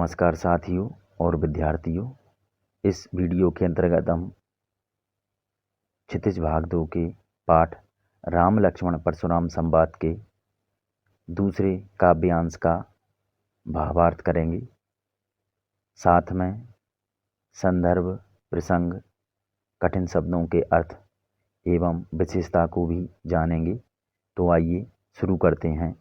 नमस्कार साथियों और विद्यार्थियों। इस वीडियो के अंतर्गत हम क्षितिज भाग 2 के पाठ राम लक्ष्मण परशुराम संवाद के दूसरे काव्यांश का भावार्थ करेंगे। साथ में संदर्भ, प्रसंग, कठिन शब्दों के अर्थ एवं विशेषता को भी जानेंगे। तो आइए शुरू करते हैं।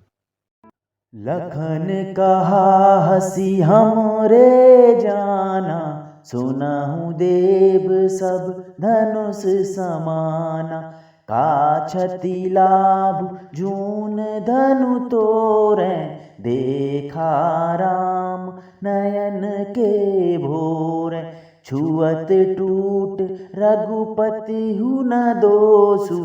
लखन कहा हसी हमरे जाना, सुनहु देव सब धनुष समाना। का क्षति लाभ जून धनु तोरै, देखा राम नयन के भोरै। छुअत टूट रघुपति हु न दोषु,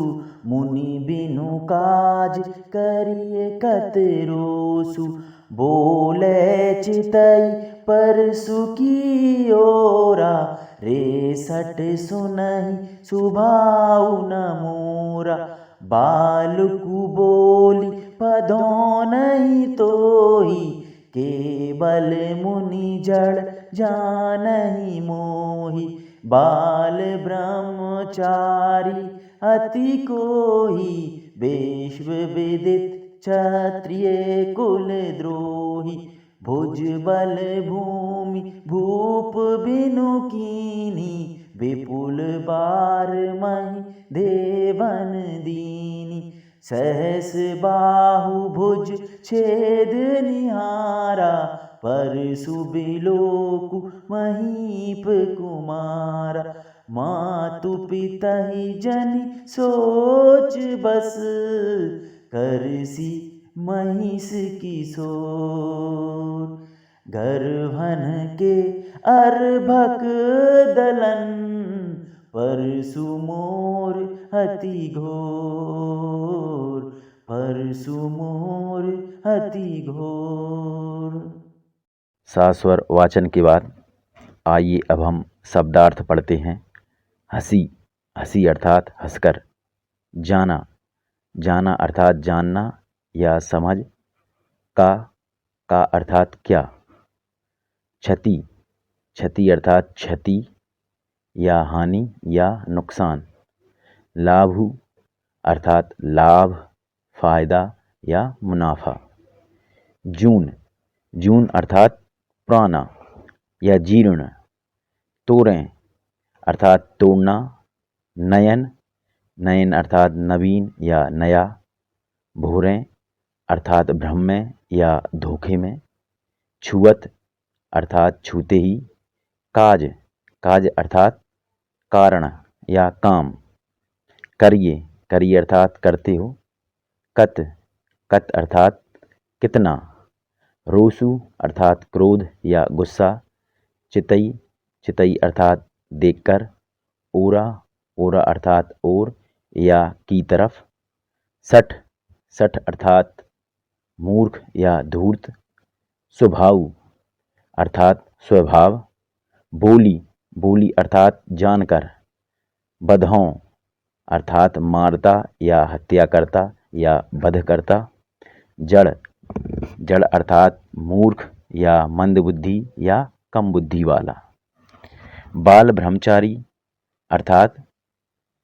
मुनि बिनु काज करिए कत रोसु। बोले चितई परसु की ओरा, रेसठ सुनहि सुभाउ न मोरा। बालकु बोली पदो नहीं तोहि, केवल मुनि जड़ जानहि मोहि। बाल ब्रह्मचारी अति कोहि, विश्व विदित क्षत्रिय कुल द्रोही। भुज बल भूमि भूप बिनु कीनी, विपुल बार महि देवन दीनी। सहस बाहु भुज छेद निहारा, परसु बिलोकु महीप कुमारा। मातु पितहि जनि सोच बस, करसी महिष किशोर। गर्भन के अर्भक दलन, परसु मोर अति घोर। परसु मोर अति घोर। सास्वर वाचन के बाद आइए अब हम शब्दार्थ पढ़ते हैं। हंसी, हंसी अर्थात हंसकर। जाना, जाना अर्थात जानना या समझ। का अर्थात क्या। क्षति, क्षति अर्थात क्षति या हानि या नुकसान। लाभु अर्थात लाभ, फायदा या मुनाफा। जून, जून अर्थात पुराना या जीर्ण। तोरें अर्थात तोड़ना। नयन, नयन अर्थात नवीन या नया। भोरें अर्थात भ्रम में या धोखे में। छुअत अर्थात छूते ही। काज, काज अर्थात कारण या काम। करिए, करिए अर्थात करते हो। कत, कत अर्थात कितना। रोसु अर्थात क्रोध या गुस्सा। चितई, चितई अर्थात देखकर। ओरा, ओरा अर्थात ओर या की तरफ। सठ, सठ अर्थात मूर्ख या धूर्त। स्वभाव अर्थात स्वभाव। बोली, बोली अर्थात जानकर। बधों अर्थात मारता या हत्या करता या वध करता। जड़, जड़ अर्थात मूर्ख या मंदबुद्धि या कम बुद्धि वाला। बाल ब्रह्मचारी अर्थात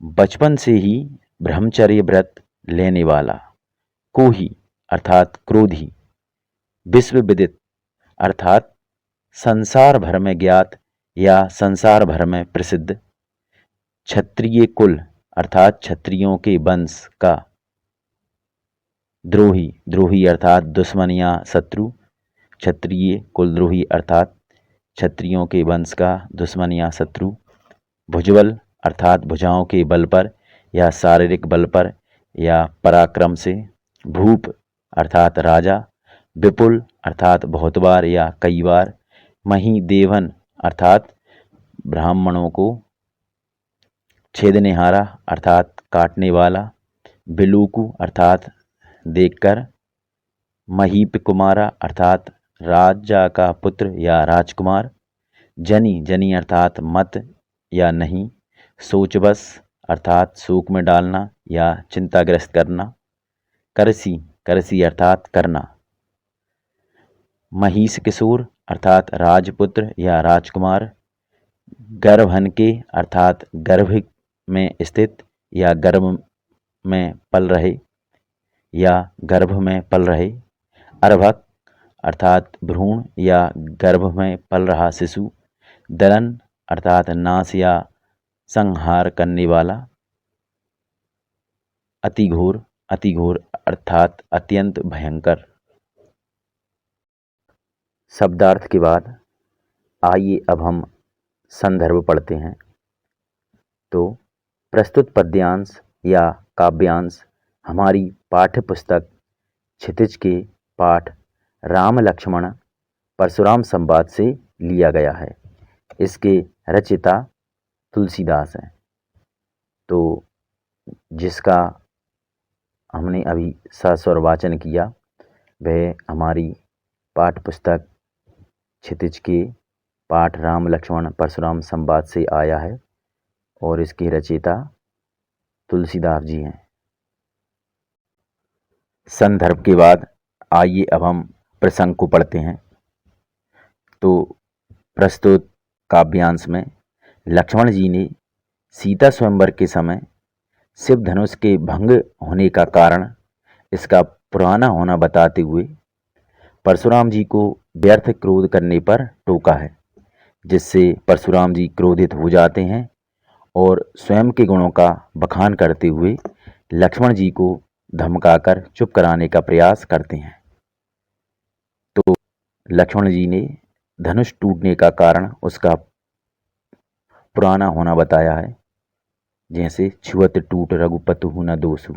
बचपन से ही ब्रह्मचर्य व्रत लेने वाला। कोही अर्थात क्रोधी। विश्व विदित अर्थात संसार भर में ज्ञात या संसार भर में प्रसिद्ध। क्षत्रिय कुल अर्थात क्षत्रियों के वंश का। द्रोही, द्रोही अर्थात दुश्मन या शत्रु। क्षत्रिय कुलद्रोही अर्थात क्षत्रियों के वंश का दुश्मन या शत्रु। भुजबल अर्थात भुजाओं के बल पर या शारीरिक बल पर या पराक्रम से। भूप अर्थात राजा। विपुल अर्थात बहुत बार या कई बार। मही देवन अर्थात ब्राह्मणों को। छेदनेहारा अर्थात काटने वाला। बिलूकु अर्थात देखकर। महीप कुमारा अर्थात राजा का पुत्र या राजकुमार। जनी, जनी अर्थात मत या नहीं। सोचबस अर्थात शोक में डालना या चिंताग्रस्त करना। करसी, करसी अर्थात करना। महिष किशोर अर्थात राजपुत्र या राजकुमार। गर्भहन के अर्थात गर्भ में स्थित या गर्भ में पल रहे या गर्भ में पल रहे। अर्भक अर्थात भ्रूण या गर्भ में पल रहा शिशु। दलन अर्थात नाश या संहार करने वाला। अतिघोर अतिघोर अर्थात अत्यंत भयंकर। शब्दार्थ के बाद आइए अब हम संदर्भ पढ़ते हैं। तो प्रस्तुत पद्यांश या काव्यांश हमारी पाठ्य पुस्तक क्षितिज के पाठ राम लक्ष्मण परशुराम संवाद से लिया गया है। इसके रचयिता तुलसीदास हैं। तो जिसका हमने अभी सस्वर वाचन किया वह हमारी पाठ्य पुस्तक क्षितिज के पाठ राम लक्ष्मण परशुराम संवाद से आया है और इसके रचयिता तुलसीदास जी हैं। संदर्भ के बाद आइए अब हम प्रसंग को पढ़ते हैं। तो प्रस्तुत काव्यांश में लक्ष्मण जी ने सीता स्वयंवर के समय शिव धनुष के भंग होने का कारण इसका पुराना होना बताते हुए परशुराम जी को व्यर्थ क्रोध करने पर टोका है, जिससे परशुराम जी क्रोधित हो जाते हैं और स्वयं के गुणों का बखान करते हुए लक्ष्मण जी को धमकाकर चुप कराने का प्रयास करते हैं। तो लक्ष्मण जी ने धनुष टूटने का कारण उसका पुराना होना बताया है, जैसे छुअत टूट रघुपतु न दोषु,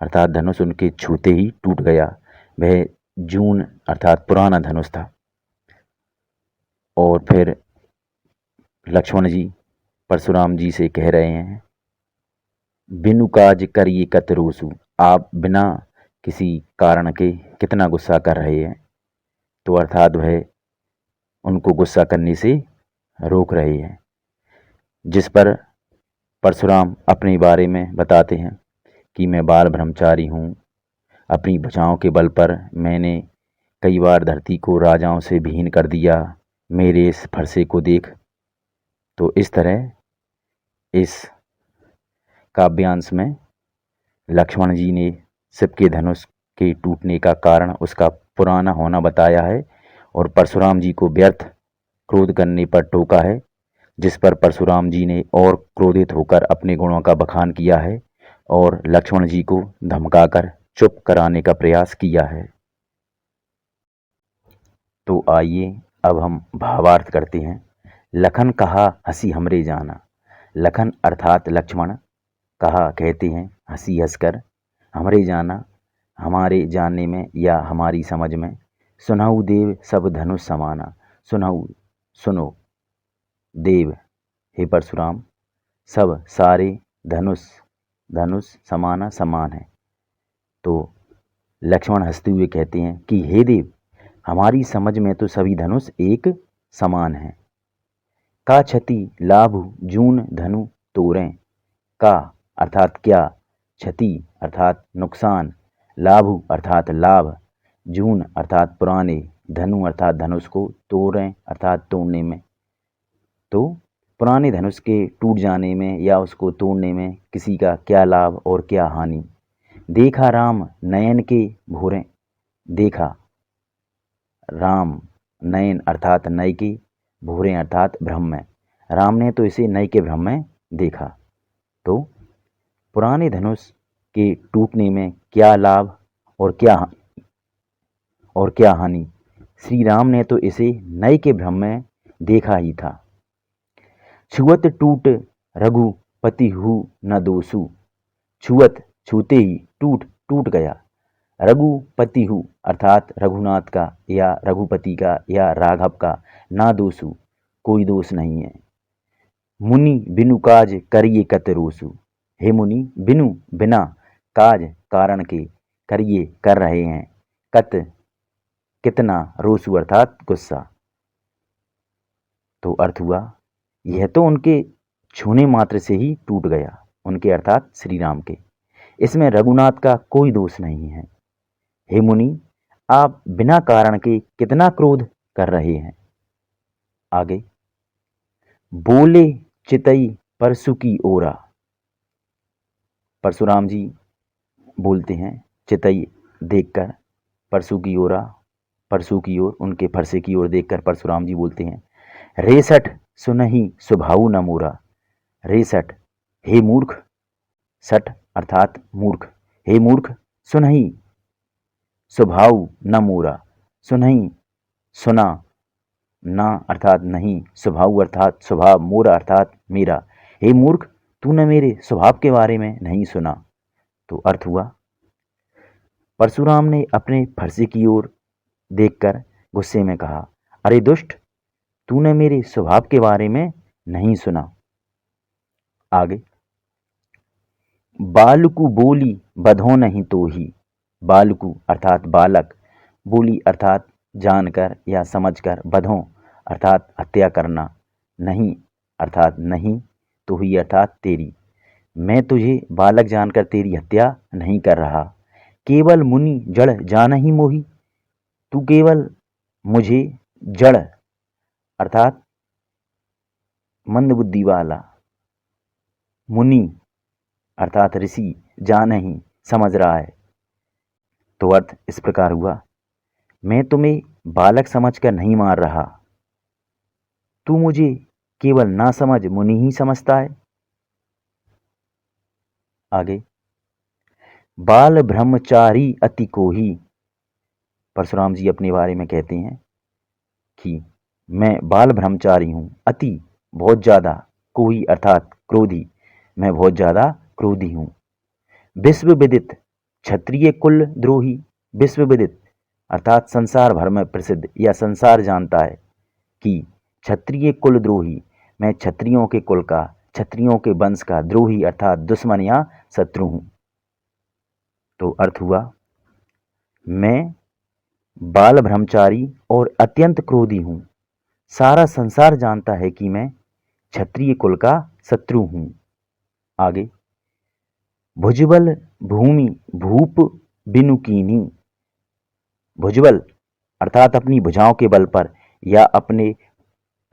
अर्थात धनुष उनके छूते ही टूट गया। वह जून अर्थात पुराना धनुष था। और फिर लक्ष्मण जी परशुराम जी से कह रहे हैं, बिनु काज करिए कत रोसु, आप बिना किसी कारण के कितना गुस्सा कर रहे हैं। तो अर्थात वह उनको गुस्सा करने से रोक रहे हैं। जिस पर परशुराम अपने बारे में बताते हैं कि मैं बाल ब्रह्मचारी हूँ, अपनी भुजाओं के बल पर मैंने कई बार धरती को राजाओं से विहीन कर दिया, मेरे इस फरसे को देख। तो इस तरह इस काव्यांश में लक्ष्मण जी ने शिव के धनुष के टूटने का कारण उसका पुराना होना बताया है और परशुराम जी को व्यर्थ क्रोध करने पर टोका है, जिस पर परशुराम जी ने और क्रोधित होकर अपने गुणों का बखान किया है और लक्ष्मण जी को धमकाकर चुप कराने का प्रयास किया है। तो आइए अब हम भावार्थ करते हैं। लखन कहा हंसी हमरे जाना। लखन अर्थात लक्ष्मण कहा कहते हैं हंसी हंसकर, हमरे जाना हमारे जानने में या हमारी समझ में। सुनहु देव सब धनुष समाना। सुनहु सुनो देव हे परशुराम, सब सारे धनुष समाना समान है। तो लक्ष्मण हंसते हुए कहते हैं कि हे देव, हमारी समझ में तो सभी धनुष एक समान हैं। का क्षति लाभ जून धनु तोरें। का अर्थात क्या, क्षति अर्थात नुकसान, लाभ अर्थात लाभ, जून अर्थात पुराने, धनु अर्थात धनुष को, तोड़ें अर्थात तोड़ने में। तो पुराने धनुष के टूट जाने में या उसको तोड़ने में किसी का क्या लाभ और क्या हानि। देखा राम नयन के भोरें। देखा राम नयन अर्थात नय के, भोरें अर्थात भ्रम में। राम ने तो इसे नय के भ्रम में देखा। तो पुराने धनुष के टूटने में क्या लाभ और क्या हानि, श्री राम ने तो इसे नय के भ्रम में देखा ही था। छुअत टूट रघुपति हु न दोषु। छुअत छूते ही, टूट गया। रघुपति हु अर्थात रघुनाथ का या रघुपति का या राघव का, ना दोषु कोई दोष नहीं है। मुनि बिनु काज करिए कत रोसु। हे मुनि, बिना काज कारण के करिए कर रहे हैं, कत कितना, रोसु अर्थात गुस्सा। तो अर्थ हुआ यह तो उनके छूने मात्र से ही टूट गया, उनके अर्थात श्री राम के। इसमें रघुनाथ का कोई दोष नहीं है। हे मुनि, आप बिना कारण के कितना क्रोध कर रहे हैं। आगे, बोले चितई परसु की ओरा। परशुराम जी बोलते हैं चितई देखकर, परसु की ओरा, परसु की ओर, उनके फरसे की ओर देखकर परशुराम जी बोलते हैं, रेसठ सुनहि सुभाऊ न मोरा। रेसठ, हे मूर्ख, सठ अर्थात मूर्ख, हे मूर्ख, सुनहि, सुभाऊ न मोरा, सुनहि सुना, ना अर्थात नहीं, स्वभाव अर्थात स्वभाव, मोरा अर्थात मेरा। हे मूर्ख, तूने मेरे स्वभाव के बारे में नहीं सुना। तो अर्थ हुआ, परशुराम ने अपने फरसे की ओर देखकर गुस्से में कहा, अरे दुष्ट, तूने मेरे स्वभाव के बारे में नहीं सुना। आगे, बालकु बोली बधो नहीं तो ही। बालकु अर्थात बालक, बोली अर्थात जानकर या समझकर, बधों अर्थात हत्या करना, नहीं अर्थात नहीं, तो ही अर्थात तेरी, मैं तुझे बालक जानकर तेरी हत्या नहीं कर रहा। केवल मुनि जड़ जान ही मोही, तू केवल मुझे जड़ अर्थात मंदबुद्धि वाला, मुनि अर्थात ऋषि, जान ही समझ रहा है। तो अर्थ इस प्रकार हुआ, मैं तुम्हें बालक समझकर नहीं मार रहा, तू मुझे केवल ना समझ मुनि ही समझता है। आगे, बाल ब्रह्मचारी अति को ही। परशुराम जी अपने बारे में कहते हैं कि मैं बाल ब्रह्मचारी हूँ, अति बहुत ज़्यादा, कोई अर्थात क्रोधी, मैं बहुत ज़्यादा क्रोधी हूँ। विश्व विदित क्षत्रिय कुल द्रोही। विश्व विदित अर्थात संसार भर में प्रसिद्ध या संसार जानता है कि क्षत्रिय कुल द्रोही, मैं क्षत्रियों के कुल का, क्षत्रियों के वंश का द्रोही अर्थात दुश्मन या शत्रु हूँ। तो अर्थ हुआ, मैं बाल ब्रह्मचारी और अत्यंत क्रोधी हूँ। सारा संसार जानता है कि मैं क्षत्रिय कुल का शत्रु हूँ। आगे, भुजबल भूमि भूप बिनु कीनी। भुजबल अर्थात अपनी भुजाओं के बल पर या अपने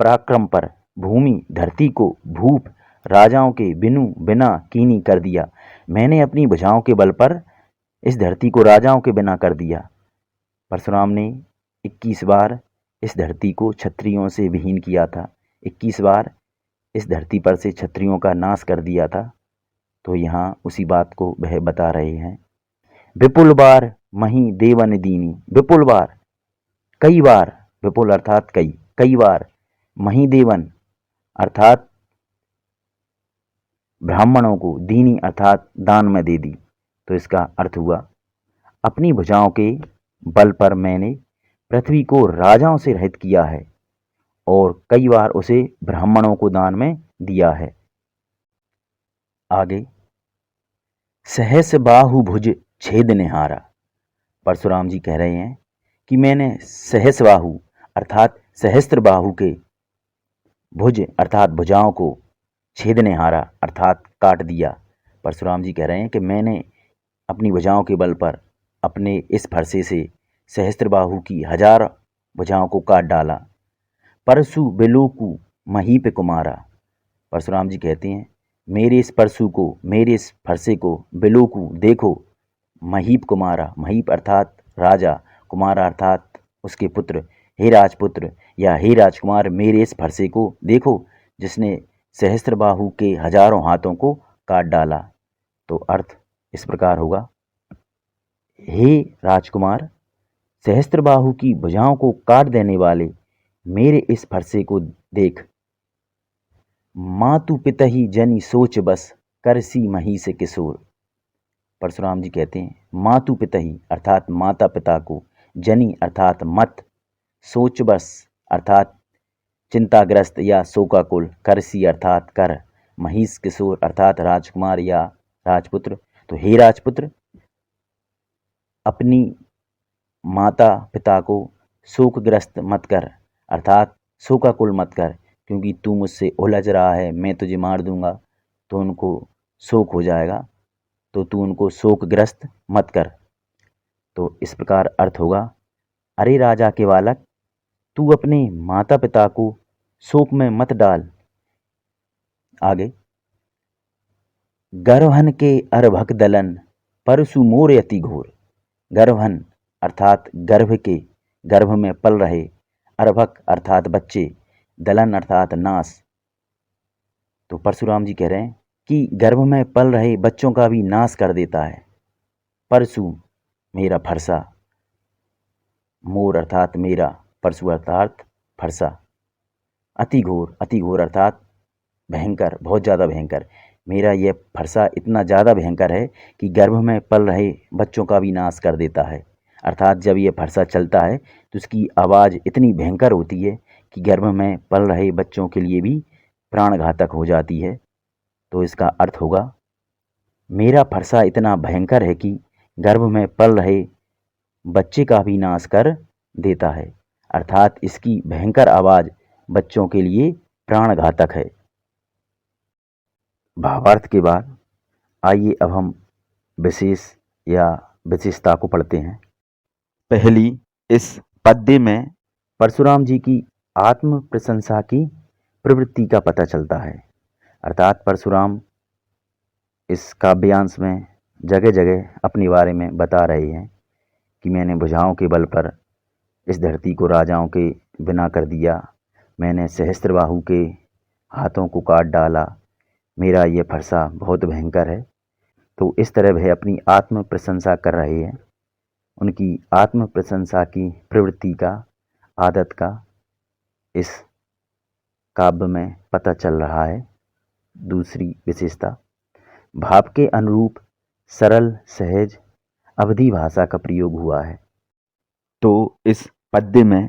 पराक्रम पर, भूमि धरती को, भूप राजाओं के, बिनु बिना, कीनी कर दिया, मैंने अपनी भुजाओं के बल पर इस धरती को राजाओं के बिना कर दिया। परशुराम ने 21 बार इस धरती को क्षत्रियों से विहीन किया था, 21 बार इस धरती पर से क्षत्रियों का नाश कर दिया था। तो यहाँ उसी बात को वह बता रहे हैं। विपुल बार मही देवन दीनी। विपुल बार, कई बार, विपुल अर्थात कई, कई बार, मही देवन अर्थात ब्राह्मणों को, दीनी अर्थात दान में दे दी। तो इसका अर्थ हुआ, अपनी भुजाओं के बल पर मैंने पृथ्वी को राजाओं से रहित किया है और कई बार उसे ब्राह्मणों को दान में दिया है। आगे, सहस बाहु भुज छेद निहारा। परशुराम जी कह रहे हैं कि मैंने सहस बाहु अर्थात सहस्त्र बाहु के, भुज अर्थात भुजाओं को, छेद निहारा अर्थात काट दिया। परशुराम जी कह रहे हैं कि मैंने अपनी भुजाओं के बल पर अपने इस फरसे से सहस्त्रबाहु की 1000 भुजाओं को काट डाला। परशु बिलोकु महीप कुमारा। परशुराम जी कहते हैं, मेरे इस परशु को, मेरे इस फरसे को, बिलोकु देखो, महीप कुमारा, महीप अर्थात राजा, कुमारा अर्थात उसके पुत्र, हे राजपुत्र या हे राजकुमार, मेरे इस फरसे को देखो जिसने सहस्त्रबाहु के हजारों हाथों को काट डाला। तो अर्थ इस प्रकार होगा, हे राजकुमार, सहस्त्रबाहु की भुजाओं को काट देने वाले मेरे इस फरसे को देख। मातु पितहि जनि सोच बस करसी मही से किशोर। परशुराम जी कहते हैं, मातु पितहि अर्थात माता पिता को, जनि अर्थात मत, सोच बस अर्थात चिंताग्रस्त या शोकाकुल, करसी अर्थात कर, महिष किशोर अर्थात राजकुमार या राजपुत्र। तो हे राजपुत्र, अपनी माता पिता को शोकग्रस्त मत कर अर्थात शोकाकुल मत कर, क्योंकि तू मुझसे उलझ रहा है, मैं तुझे मार दूंगा तो उनको शोक हो जाएगा, तो तू उनको शोकग्रस्त मत कर। तो इस प्रकार अर्थ होगा, अरे राजा के बालक, तू अपने माता पिता को शोक में मत डाल। आगे, गर्भहन के अर्भक दलन परसु मोर अति घोर। गर्भहन अर्थात गर्भ में पल रहे, अर्भक अर्थात बच्चे, दलन अर्थात नाश। तो परशुराम जी कह रहे हैं कि गर्भ में पल रहे बच्चों का भी नाश कर देता है। परसु मेरा फरसा, मोर अर्थात मेरा, परसु अर्थात फरसा। अति घोर अर्थात भयंकर, बहुत ज़्यादा भयंकर। मेरा यह फरसा इतना ज़्यादा भयंकर है कि गर्भ में पल रहे बच्चों का भी नाश कर देता है। अर्थात जब यह फरसा चलता है तो उसकी आवाज़ इतनी भयंकर होती है कि गर्भ में पल रहे बच्चों के लिए भी प्राणघातक हो जाती है। तो इसका अर्थ होगा, मेरा फरसा इतना भयंकर है कि गर्भ में पल रहे बच्चे का भी नाश कर देता है। अर्थात इसकी भयंकर आवाज़ बच्चों के लिए प्राणघातक है। भावार्थ के बाद आइए अब हम विशेष या विशेषता को पढ़ते हैं। पहली, इस पद्य में परशुराम जी की आत्म प्रशंसा की प्रवृत्ति का पता चलता है। अर्थात परशुराम इस काव्यांश में जगह जगह अपने बारे में बता रहे हैं कि मैंने भुजाओं के बल पर इस धरती को राजाओं के बिना कर दिया, मैंने सहस्त्रबाहु के हाथों को काट डाला, मेरा ये फरसा बहुत भयंकर है। तो इस तरह वह अपनी आत्म प्रशंसा कर रहे हैं। उनकी आत्म प्रशंसा की प्रवृत्ति का, आदत का इस काव्य में पता चल रहा है। दूसरी विशेषता, भाव के अनुरूप सरल सहज अवधी भाषा का प्रयोग हुआ है। तो इस पद्य में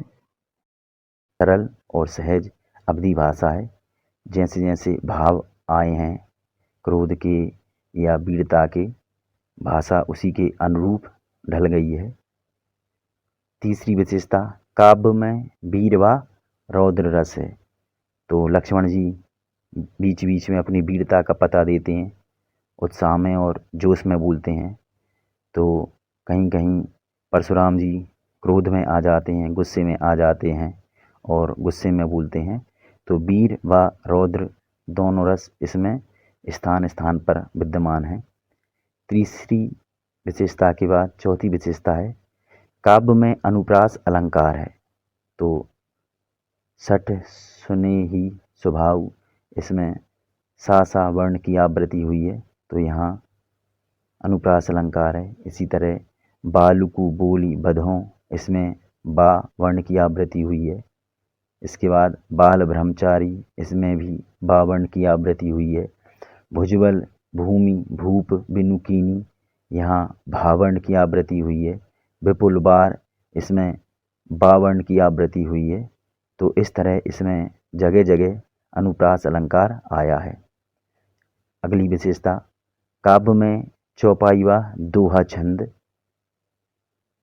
सरल और सहज अवधी भाषा है। जैसे जैसे भाव आए हैं क्रोध के या वीरता के, भाषा उसी के अनुरूप ढल गई है। तीसरी विशेषता, काव्य में वीर व रौद्र रस है। तो लक्ष्मण जी बीच बीच में अपनी वीरता का पता देते हैं, उत्साह में और जोश में बोलते हैं। तो कहीं कहीं परशुराम जी क्रोध में आ जाते हैं, गुस्से में आ जाते हैं और गुस्से में बोलते हैं। तो वीर व रौद्र दोनों रस इसमें स्थान स्थान पर विद्यमान है। तीसरी विशेषता के बाद चौथी विशेषता है, काव्य में अनुप्रास अलंकार है। तो सठ सुनेही स्वभाव, इसमें सा सा वर्ण की आवृत्ति हुई है, तो यहाँ अनुप्रास अलंकार है। इसी तरह बालुकु बोली बधों, इसमें बा वर्ण की आवृत्ति हुई है। इसके बाद बाल ब्रह्मचारी, इसमें भी बा वर्ण की आवृत्ति हुई है। भुजबल भूमि भूप बिनुकीनी, यहाँ भावर्ण की आवृत्ति हुई है। विपुल बार, इसमें बावर्ण की आवृत्ति हुई है। तो इस तरह इसमें जगह जगह अनुप्रास अलंकार आया है। अगली विशेषता, काव्य में चौपाई व दोहा छंद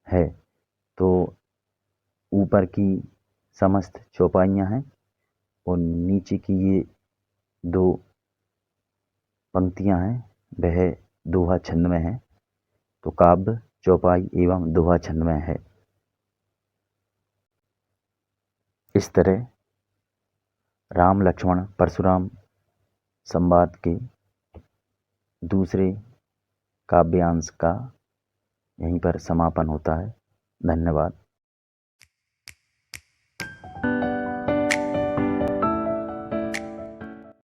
है। तो ऊपर की समस्त चौपाइयाँ हैं और नीचे की ये दो पंक्तियाँ हैं, वह दोहा छंद में है। तो काव्य चौपाई एवं दोहा छंद में है। इस तरह राम लक्ष्मण परशुराम संवाद के दूसरे काव्यांश का यहीं पर समापन होता है। धन्यवाद।